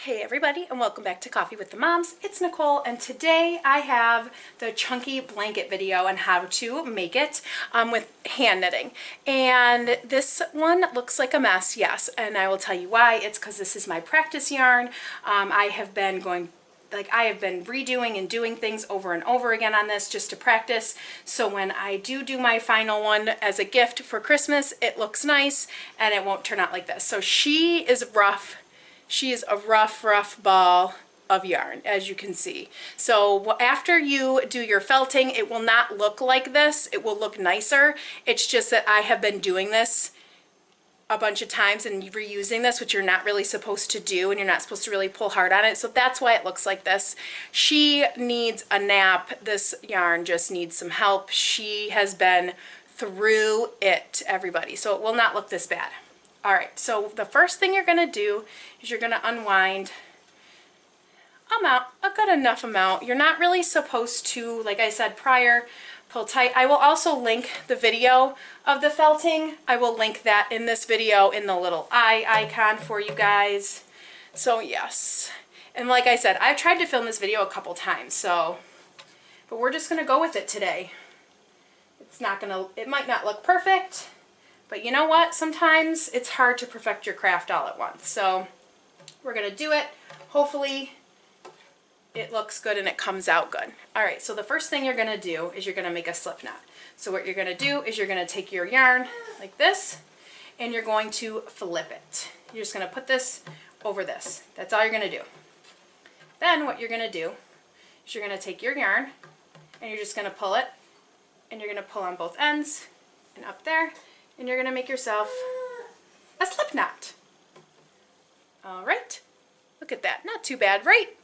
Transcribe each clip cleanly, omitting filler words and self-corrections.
Hey everybody, and welcome back to Coffee with the Moms. It's Nicole, and today I have the chunky blanket video on how to make it with hand knitting. And this one looks like a mess, yes, and I will tell you why. It's because this is my practice yarn. I have been redoing and doing things over and over again on this just to practice. So when I do my final one as a gift for Christmas, it looks nice and it won't turn out like this. So she is rough. She is a rough ball of yarn, as you can see. So after you do your felting, it will not look like this. It will look nicer. It's just that I have been doing this a bunch of times and reusing this, which you're not really supposed to do, and you're not supposed to really pull hard on it. So that's why it looks like this. She needs a nap. This yarn just needs some help. She has been through it, everybody. So it will not look this bad. All right, so the first thing you're gonna do is you're gonna unwind a good enough amount. You're not really supposed to, like I said prior, pull tight. I will also link the video of the felting. I will link that in this video in the little eye icon for you guys. So yes, and like I said, I've tried to film this video a couple times, but we're just gonna go with it today. It might not look perfect, but you know what? Sometimes it's hard to perfect your craft all at once. So we're going to do it. Hopefully it looks good and it comes out good. All right, so the first thing you're going to do is you're going to make a slip knot. So what you're going to do is you're going to take your yarn like this and you're going to flip it. You're just going to put this over this. That's all you're going to do. Then what you're going to do is you're going to take your yarn and you're just going to pull it, and you're going to pull on both ends and up there. And you're going to make yourself a slip knot. All right, look at that, not too bad, right?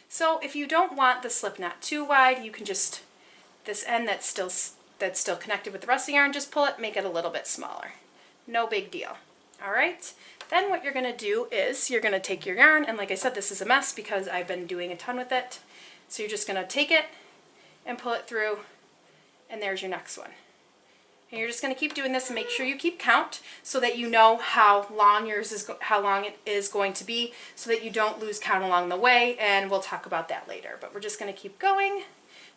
So if you don't want the slip knot too wide, you can just, this end that's still connected with the rest of the yarn, just pull it, make it a little bit smaller. No big deal. All right, then what you're going to do is you're going to take your yarn, and like I said, this is a mess because I've been doing a ton with it. So you're just going to take it and pull it through, and there's your next one. And you're just going to keep doing this and make sure you keep count so that you know how long it is going to be, so that you don't lose count along the way, and we'll talk about that later. But we're just going to keep going.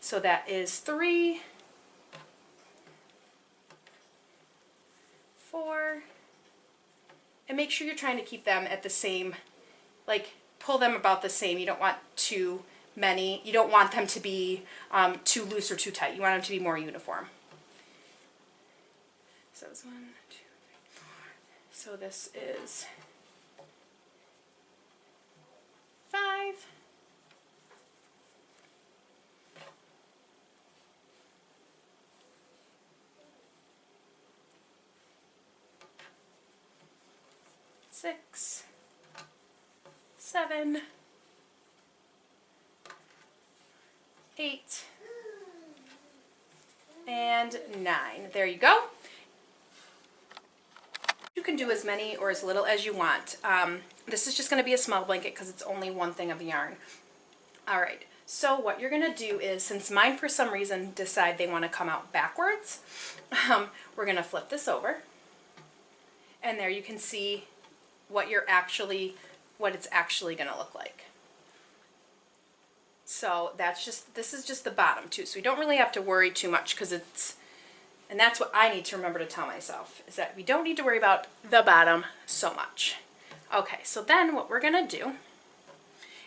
So that is 3, 4, and make sure you're trying to keep them at the same, like pull them about the same. You don't want too many. You don't want them to be too loose or too tight. You want them to be more uniform. So it's 1, 2, 3, 4. So this is 5. 6, 7, 8, and 9. There you go. You can do as many or as little as you want. This is just going to be a small blanket because it's only one thing of yarn. All right, so what you're going to do is, since mine for some reason decide they want to come out backwards, we're going to flip this over, and there you can see what it's actually going to look like. So this is just the bottom too, so we don't really have to worry too much, because and that's what I need to remember to tell myself, is that we don't need to worry about the bottom so much. Okay, so then what we're going to do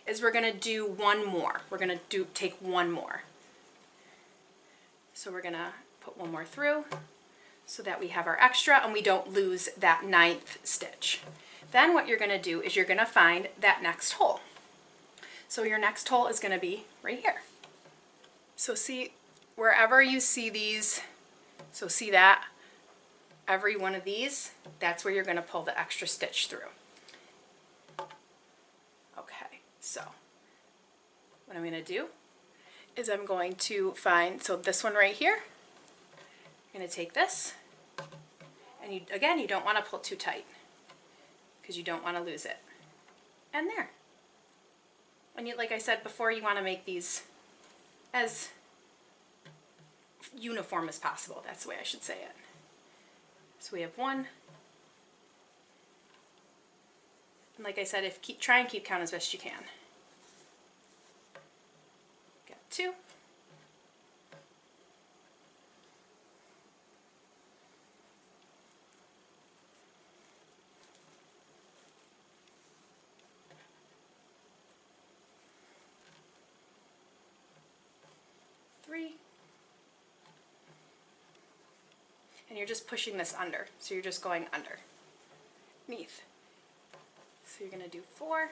is we're going to do one more. We're going to take one more. So we're going to put one more through so that we have our extra and we don't lose that 9th stitch. Then what you're going to do is you're going to find that next hole. So your next hole is going to be right here. So see, wherever you see these, so see that, every one of these, that's where you're going to pull the extra stitch through. Okay, so what I'm going to do is I'm going to find, so this one right here, I'm going to take this, and again, you don't want to pull too tight because you don't want to lose it. And there. And like I said before, you want to make these as uniform as possible. That's the way I should say it. So we have 1, And like I said, try and keep count as best you can. Got 2. 3. And you're just pushing this under. So you're just going underneath. So you're going to do 4.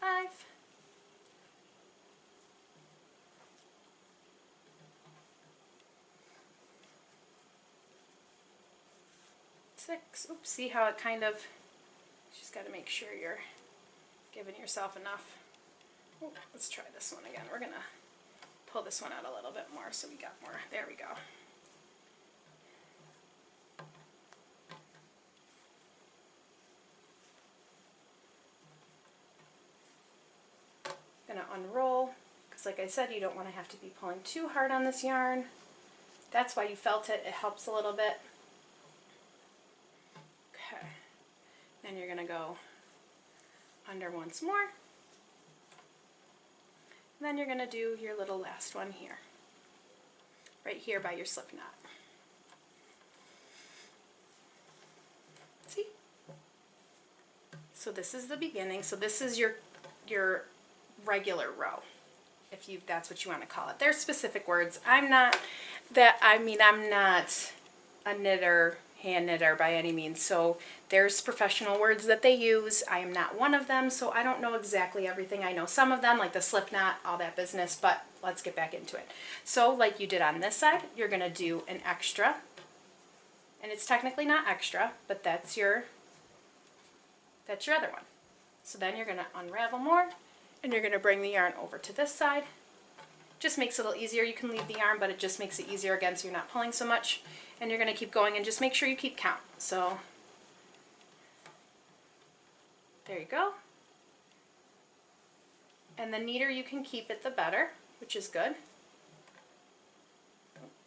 5. 6. Oops, see how it kind of, just got to make sure you're giving yourself enough. Ooh, let's try this one again. We're going to pull this one out a little bit more so we got more. There we go. Going to unroll, because like I said, you don't want to have to be pulling too hard on this yarn. That's why you felt it. It helps a little bit. Okay. Then you're going to go under once more. And then you're going to do your little last one here. Right here by your slip knot. See? So this is the beginning. So this is your regular row, if that's what you want to call it. There's specific words. I'm not a knitter, hand knitter by any means, so there's professional words that they use. I am not one of them, so I don't know exactly everything. I know some of them, like the slip knot, all that business, but let's get back into it. So like you did on this side, you're going to do an extra, and it's technically not extra, but that's your other one. So then you're going to unravel more, and you're going to bring the yarn over to this side. Just makes it a little easier. You can leave the yarn, but it just makes it easier again so you're not pulling so much. And you're going to keep going and just make sure you keep count. So there you go. And the neater you can keep it, the better, which is good.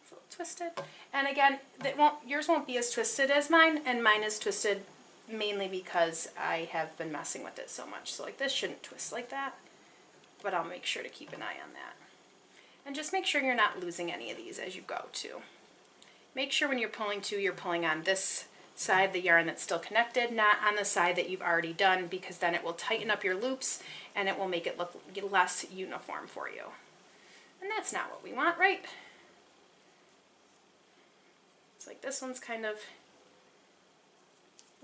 It's a little twisted. And again, yours won't be as twisted as mine, and mine is twisted mainly because I have been messing with it so much. So like this shouldn't twist like that, but I'll make sure to keep an eye on that. And just make sure you're not losing any of these as you go too. Make sure when you're pulling too, you're pulling on this side, the yarn that's still connected, not on the side that you've already done, because then it will tighten up your loops and it will make it look less uniform for you. And that's not what we want, right? It's like this one's kind of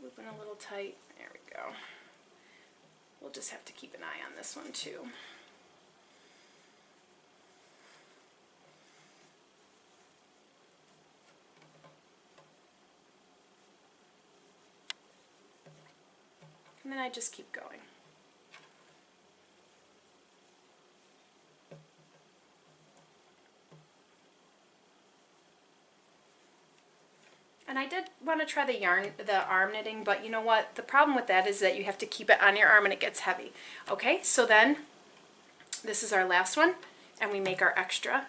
looping a little tight. There we go. We'll just have to keep an eye on this one too. And then I just keep going. And I did want to try the arm knitting, but you know what? The problem with that is that you have to keep it on your arm and it gets heavy. Okay, so then this is our last one, and we make our extra.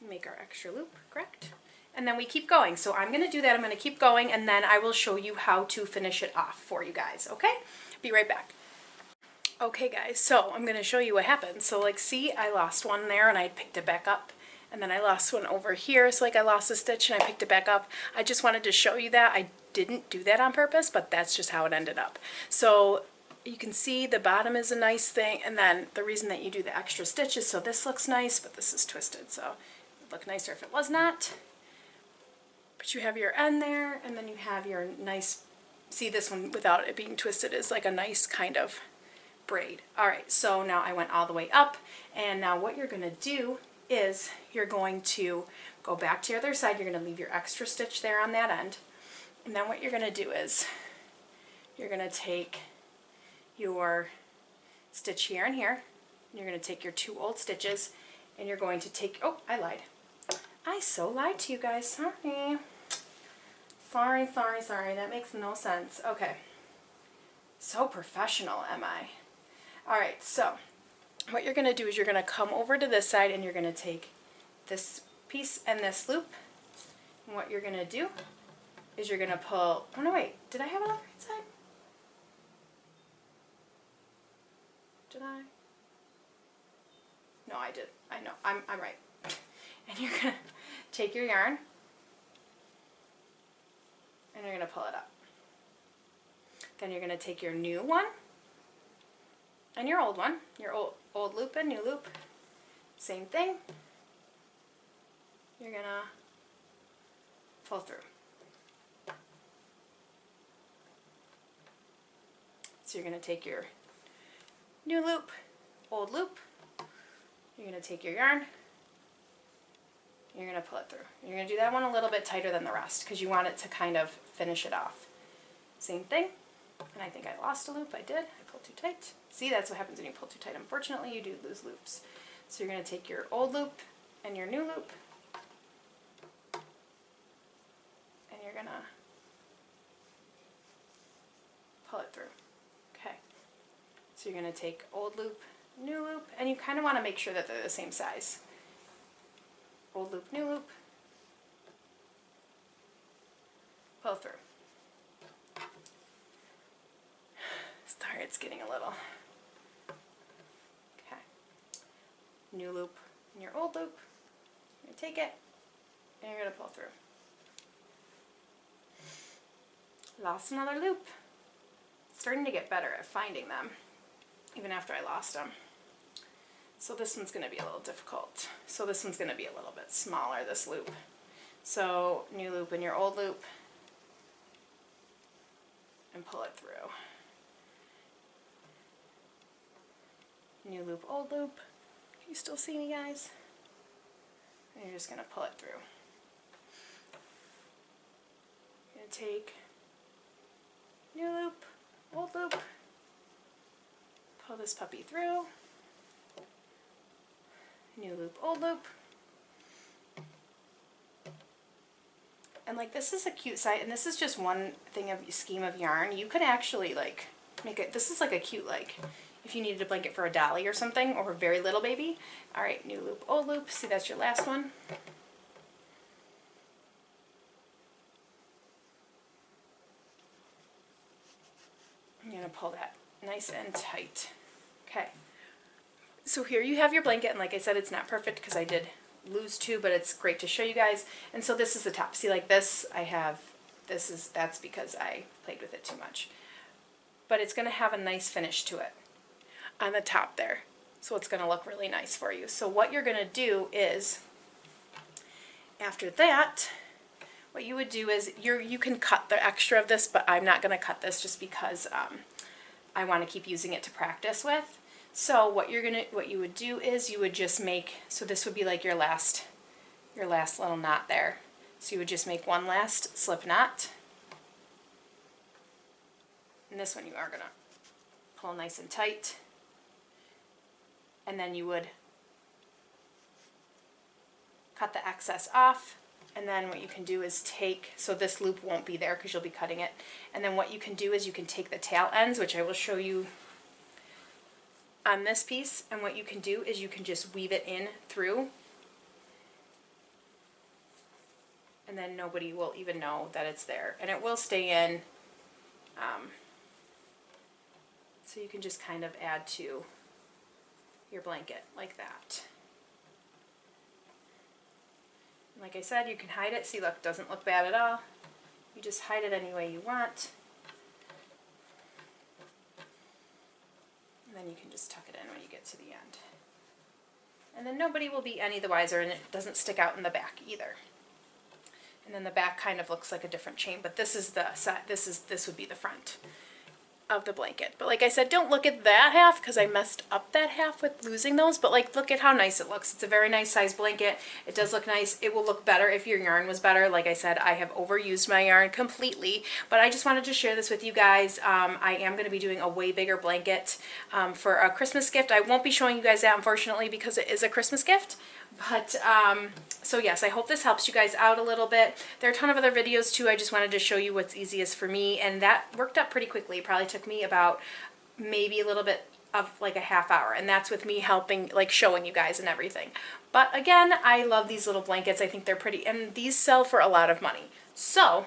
Make our extra loop, correct? And then we keep going. So I'm going to do that. I'm going to keep going, and then I will show you how to finish it off for you guys, okay? Be right back. Okay guys, so I'm going to show you what happened. So like, see, I lost one there and I picked it back up. And then I lost one over here, so like I lost a stitch and I picked it back up. I just wanted to show you that. I didn't do that on purpose, but that's just how it ended up. So you can see the bottom is a nice thing, and then the reason that you do the extra stitches, so this looks nice, but this is twisted, so it would look nicer if it was not. But you have your end there, and then you have your nice, see this one without it being twisted is like a nice kind of braid. Alright, so now I went all the way up, and now what you're going to do is you're going to go back to the other side. You're going to leave your extra stitch there on that end, and then what you're going to do is you're going to take your stitch here and here, and you're going to take your 2 old stitches, and you're going to take, oh, I lied. I so lied to you guys, sorry. Sorry, that makes no sense. Okay, so professional am I. Alright, so what you're going to do is you're going to come over to this side, and you're going to take this piece and this loop. And what you're going to do is you're going to pull, oh no wait, did I have it on the right side? Did I? No, I did. I know, I'm right. And you're going to take your yarn and you're going to pull it up. Then you're going to take your new one and your old one, your old loop and new loop, same thing. You're going to pull through. So you're going to take your new loop, old loop, you're going to take your yarn, you're going to pull it through. You're going to do that one a little bit tighter than the rest because you want it to kind of finish it off. Same thing, and I think I lost a loop. I did. I pulled too tight. See, that's what happens when you pull too tight. Unfortunately, you do lose loops. So you're going to take your old loop and your new loop, and you're going to pull it through. Okay. So you're going to take old loop, new loop, and you kind of want to make sure that they're the same size. Old loop, new loop, pull through. Sorry, it's getting a little. Okay. New loop and your old loop. You're going to take it and you're going to pull through. Lost another loop. Starting to get better at finding them, even after I lost them. So this one's going to be a little difficult. So this one's going to be a little bit smaller, this loop. So new loop and your old loop, and pull it through. New loop, old loop. Can you still see me, guys? And you're just going to pull it through. You're going to take new loop, old loop, pull this puppy through. New loop, old loop. And like this is a cute side, and this is just one thing of scheme of yarn. You could actually like make it, this is like a cute, like if you needed a blanket for a dolly or something, or a very little baby. All right, new loop, old loop. See, that's your last one. I'm gonna pull that nice and tight. Okay. So here you have your blanket, and like I said, it's not perfect because I did lose two, but it's great to show you guys. And so this is the top. See, like this, I have, that's because I played with it too much. But it's going to have a nice finish to it on the top there. So it's going to look really nice for you. So what you're going to do is, after that, what you would do is, you can cut the extra of this, but I'm not going to cut this just because I want to keep using it to practice with. So what you would do is you would just make, so this would be like your last little knot there. So you would just make one last slip knot. And this one you are going to pull nice and tight. And then you would cut the excess off. And then what you can do is take, so this loop won't be there because you'll be cutting it. And then what you can do is you can take the tail ends, which I will show you on this piece, and what you can do is you can just weave it in through, and then nobody will even know that it's there, and it will stay in. So you can just kind of add to your blanket like that. And like I said, you can hide it. See, look, it doesn't look bad at all. You just hide it any way you want. Then you can just tuck it in when you get to the end. And then nobody will be any the wiser, and it doesn't stick out in the back either. And then the back kind of looks like a different chain, but this is the side, this would be the front of the blanket. But like I said, don't look at that half because I messed up that half with losing those, but like look at how nice it looks. It's a very nice size blanket. It does look nice. It will look better if your yarn was better. Like I said, I have overused my yarn completely, but I just wanted to share this with you guys. I am going to be doing a way bigger blanket for a Christmas gift. I won't be showing you guys that, unfortunately, because it is a Christmas gift. But, so yes, I hope this helps you guys out a little bit. There are a ton of other videos too. I just wanted to show you what's easiest for me, and that worked out pretty quickly. It probably took me about maybe a little bit of like a half hour, and that's with me helping, like showing you guys and everything. But again, I love these little blankets. I think they're pretty, and these sell for a lot of money. So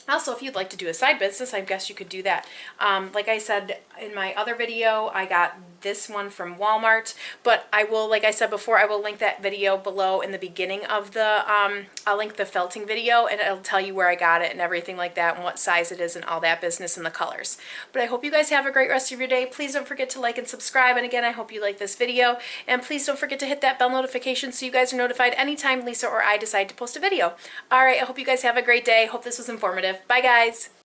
also, if you'd like to do a side business, I guess you could do that. Like I said in my other video, I got this one from Walmart, but I will, like I said before, I will link that video below in the beginning of the, I'll link the felting video, and it'll tell you where I got it and everything like that, and what size it is and all that business and the colors. But I hope you guys have a great rest of your day. Please don't forget to like and subscribe, and again, I hope you like this video, and please don't forget to hit that bell notification so you guys are notified anytime Lisa or I decide to post a video. Alright, I hope you guys have a great day. Hope this was informative. Bye guys!